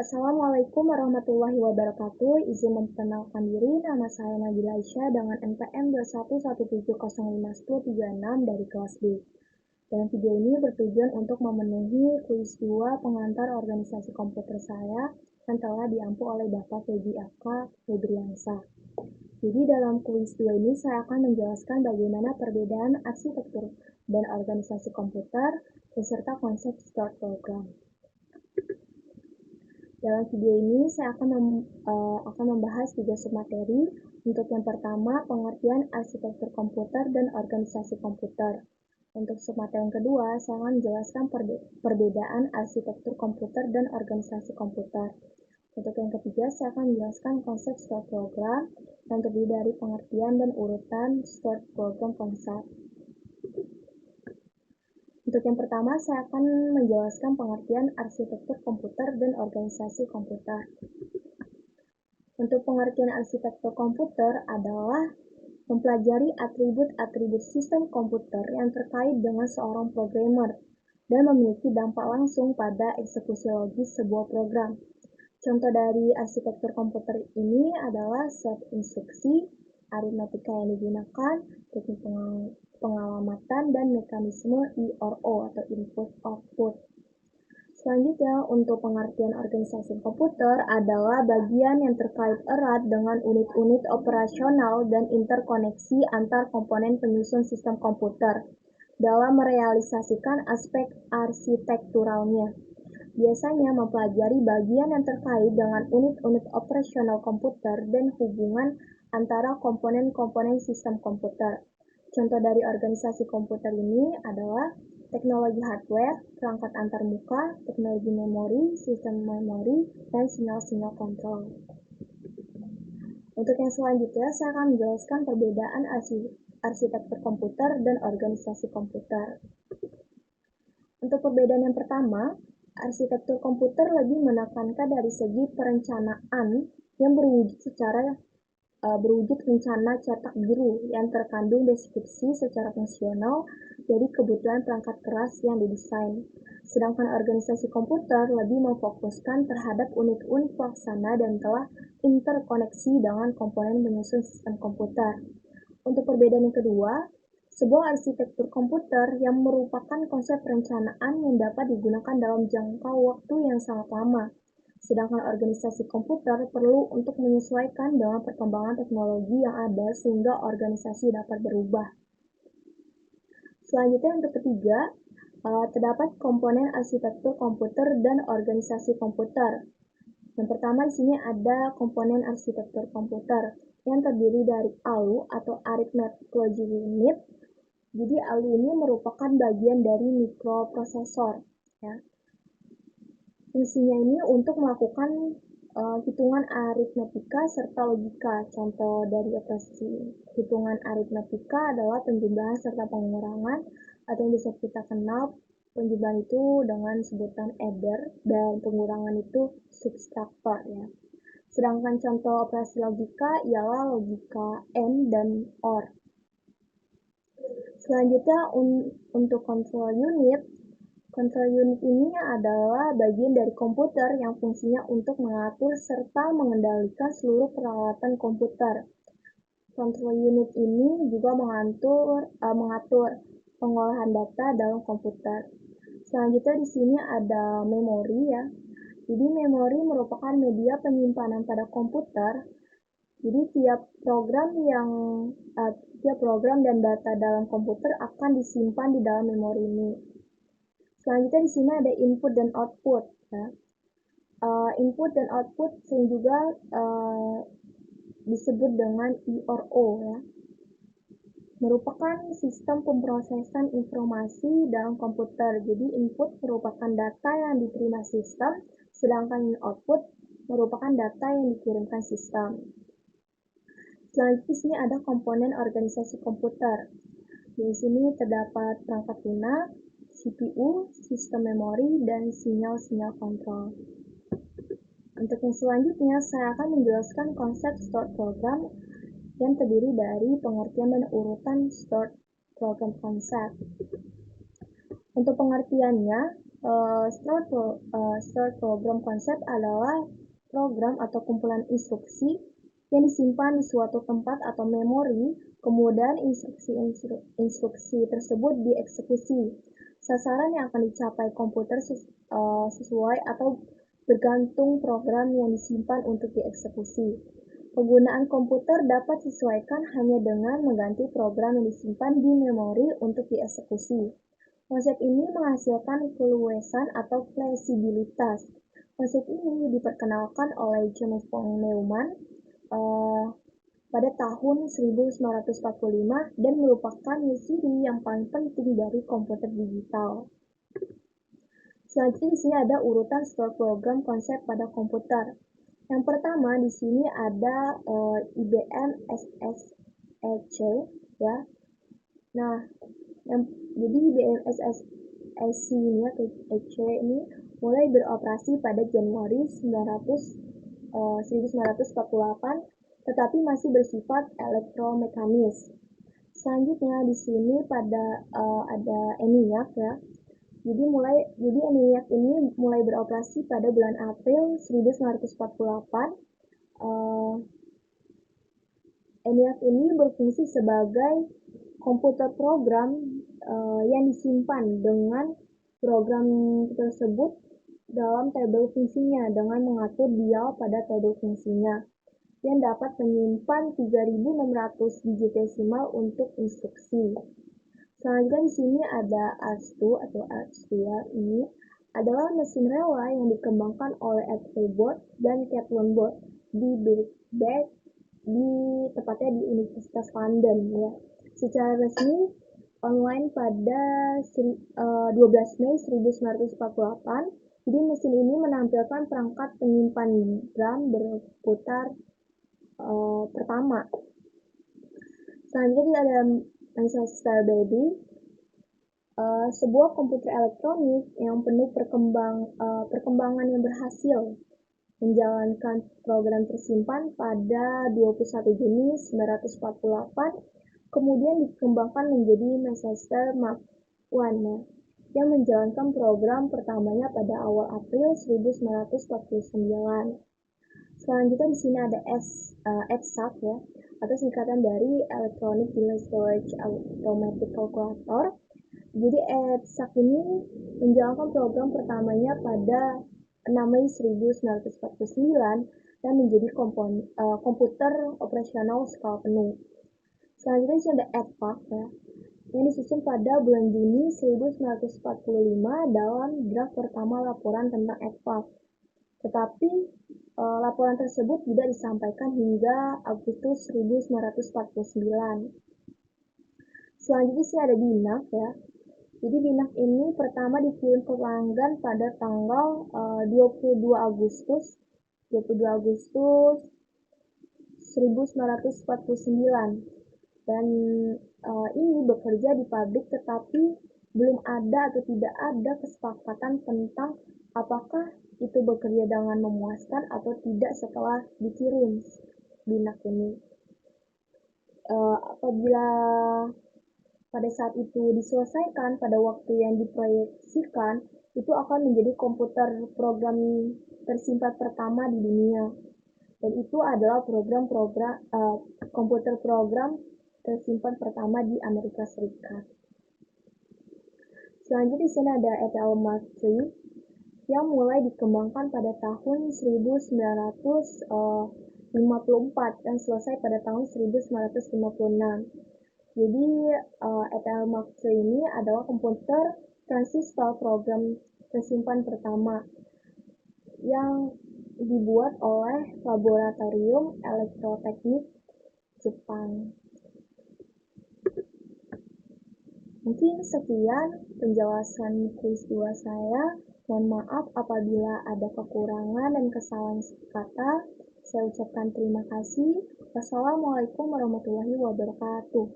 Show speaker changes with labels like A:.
A: Assalamualaikum warahmatullahi wabarakatuh. Izin memperkenalkan diri, nama saya Nabila Aisyah dengan NPM 211705136 dari kelas B. Dalam video ini bertujuan untuk memenuhi kuis 2 pengantar organisasi komputer saya yang telah diampu oleh Bapak Feby Aka Febriansa. Jadi dalam kuis 2 ini saya akan menjelaskan bagaimana perbedaan arsitektur dan organisasi komputer beserta konsep start program. Dalam video ini saya akan membahas 3 submateri. Untuk yang pertama, pengertian arsitektur komputer dan organisasi komputer. Untuk submateri yang kedua, saya akan menjelaskan perbedaan arsitektur komputer dan organisasi komputer. Untuk yang ketiga, saya akan menjelaskan konsep start program yang terdiri dari pengertian dan urutan start program konsep. Untuk yang pertama, saya akan menjelaskan pengertian arsitektur komputer dan organisasi komputer. Untuk pengertian arsitektur komputer adalah mempelajari atribut-atribut sistem komputer yang terkait dengan seorang programmer dan memiliki dampak langsung pada eksekusi logis sebuah program. Contoh dari arsitektur komputer ini adalah set instruksi, aritmatika yang digunakan, teknik pengalamatan, dan mekanisme I/O atau input-output. Selanjutnya, untuk pengertian organisasi komputer adalah bagian yang terkait erat dengan unit-unit operasional dan interkoneksi antar komponen penyusun sistem komputer dalam merealisasikan aspek arsitekturalnya. Biasanya mempelajari bagian yang terkait dengan unit-unit operasional komputer dan hubungan antara komponen-komponen sistem komputer. Contoh dari organisasi komputer ini adalah teknologi hardware, perangkat antarmuka, teknologi memori, sistem memori, dan sinyal-sinyal kontrol. Untuk yang selanjutnya, saya akan menjelaskan perbedaan arsitektur komputer dan organisasi komputer. Untuk perbedaan yang pertama, arsitektur komputer lebih menekankan dari segi perencanaan yang berwujud rencana cetak biru yang terkandung deskripsi secara fungsional dari kebutuhan perangkat keras yang didesain. Sedangkan organisasi komputer lebih memfokuskan terhadap unit-unit pelaksana dan telah interkoneksi dengan komponen penyusun sistem komputer. Untuk perbedaan yang kedua, sebuah arsitektur komputer yang merupakan konsep perencanaan yang dapat digunakan dalam jangka waktu yang sangat lama. Sedangkan organisasi komputer perlu untuk menyesuaikan dengan perkembangan teknologi yang ada sehingga organisasi dapat berubah. Selanjutnya untuk ketiga, terdapat komponen arsitektur komputer dan organisasi komputer. Yang pertama di sini ada komponen arsitektur komputer yang terdiri dari ALU atau Arithmetic Logic Unit. Jadi ALU ini merupakan bagian dari mikroprosesor. Ya. Fungsinya ini untuk melakukan hitungan aritmetika serta logika. Contoh dari operasi hitungan aritmetika adalah penjumlahan serta pengurangan, atau yang bisa kita kenal penjumlahan itu dengan sebutan adder dan pengurangan itu subtractor ya. Sedangkan contoh operasi logika ialah logika AND dan OR. Selanjutnya untuk control unit. Control unit ini adalah bagian dari komputer yang fungsinya untuk mengatur serta mengendalikan seluruh peralatan komputer. Control unit ini juga mengatur pengolahan data dalam komputer. Selanjutnya di sini ada memori ya. Jadi memori merupakan media penyimpanan pada komputer. Jadi tiap program dan data dalam komputer akan disimpan di dalam memori ini. Selanjutnya di sini ada input dan output. Ya. Input dan output sering juga disebut dengan I/O ya. Merupakan sistem pemrosesan informasi dalam komputer. Jadi input merupakan data yang diterima sistem, sedangkan output merupakan data yang dikirimkan sistem. Selanjutnya di sini ada komponen organisasi komputer. Di sini terdapat perangkat lunak, CPU, sistem memori, dan sinyal-sinyal kontrol. Untuk yang selanjutnya, saya akan menjelaskan konsep start program yang terdiri dari pengertian dan urutan start program konsep. Untuk pengertiannya, Stored program konsep adalah program atau kumpulan instruksi yang disimpan di suatu tempat atau memori, kemudian instruksi tersebut dieksekusi. Sasaran yang akan dicapai komputer sesuai atau bergantung program yang disimpan untuk dieksekusi. Penggunaan komputer dapat disesuaikan hanya dengan mengganti program yang disimpan di memori untuk dieksekusi. Konsep ini menghasilkan keluasan atau fleksibilitas. Konsep ini diperkenalkan oleh John von Neumann pada tahun 1945 dan merupakan ciri yang paling penting dari komputer digital. Selanjutnya di sini ada urutan store program konsep pada komputer. Yang pertama di sini ada IBM SSEC ya. Nah, jadi IBM SSEC ini atau EC ini mulai beroperasi pada Januari 1948, tetapi masih bersifat elektromekanis. Selanjutnya di sini ada ENIAC ya. Jadi ENIAC ini mulai beroperasi pada bulan April 1948. ENIAC ini berfungsi sebagai komputer program yang disimpan dengan program tersebut dalam tabel fungsinya dengan mengatur dial pada tabel fungsinya yang dapat menyimpan 3.600 digit desimal untuk instruksi. Selanjutnya di sini ada ARS2 atau ARS2 ya. Ini adalah mesin rela yang dikembangkan oleh Edward Board dan Kathleen Board tepatnya di Universitas London ya. Secara resmi online pada 12 Mei 1948. Jadi mesin ini menampilkan perangkat penyimpan drum berputar pertama. Selanjutnya ada Manchester Baby, sebuah komputer elektronik yang penuh perkembangan yang berhasil menjalankan program tersimpan pada 21 Juni 1948, kemudian dikembangkan menjadi Manchester Mark I yang menjalankan program pertamanya pada awal April 1949. Selanjutnya di sini ada EDSAC ya, atau singkatan dari Electronic Delay Storage Automatic Calculator. Jadi EDSAC ini menjalankan program pertamanya pada 6 Mei 1949 dan menjadi komputer operasional skala penuh. Selanjutnya di sini ada EDVAC ya, yang disusun pada bulan Juni 1945 dalam draft pertama laporan tentang EDVAC. Tetapi laporan tersebut tidak disampaikan hingga Agustus 1949. Selanjutnya sih ada BINAC ya. Jadi BINAC ini pertama dikirim ke pelanggan pada tanggal 22 Agustus 1949 dan ini bekerja di pabrik, tetapi belum ada atau tidak ada kesepakatan tentang apakah itu bekerja dengan memuaskan atau tidak setelah dikirim BINAC ini. Apabila pada saat itu diselesaikan pada waktu yang diproyeksikan, itu akan menjadi komputer program tersimpan pertama di dunia. Dan itu adalah komputer program tersimpan pertama di Amerika Serikat. Selanjutnya di sini ada ETL Mark III yang mulai dikembangkan pada tahun 1954 dan selesai pada tahun 1956. Jadi ETL Mark III ini adalah komputer transistor program tersimpan pertama yang dibuat oleh Laboratorium Elektroteknik Jepang. Mungkin sekian penjelasan kuis 2 saya. Mohon maaf apabila ada kekurangan dan kesalahan kata. Saya ucapkan terima kasih. Wassalamualaikum warahmatullahi wabarakatuh.